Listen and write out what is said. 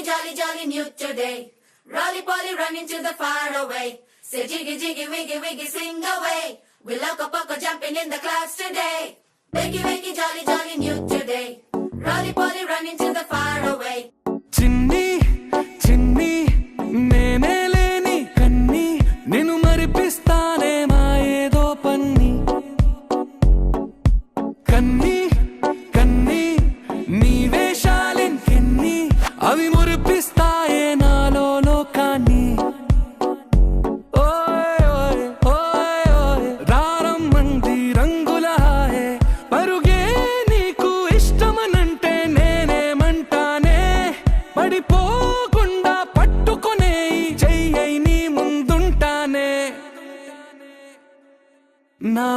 jolly, jolly new today. Rolly polly running to the far away. Say jiggy, jiggy, wiggy, wiggy, sing away. We loco poco jumping in the clouds today. Wakey, wakey, jolly, jolly new today. Rolly polly running to the far away. చిన్ని చిన్ని నేనే లేని కన్ని నిన్ను మరిపిస్తానే మా ఏదో పన్ని కన్ని కన్ని నీ వేషాలింకెన్ని అవి మురిపిస్తాయే నాలో లోకాన్ని ఓయ్ ఓయ్ ఓయ్ ఓయ్ రారమ్మంది రంగుల హాయే పరుగే నీకు ఇష్టమనంటే నేనేమంటానే పడిపోకుండా పట్టుకునే చెయ్యై నీ ముందుంటానే నా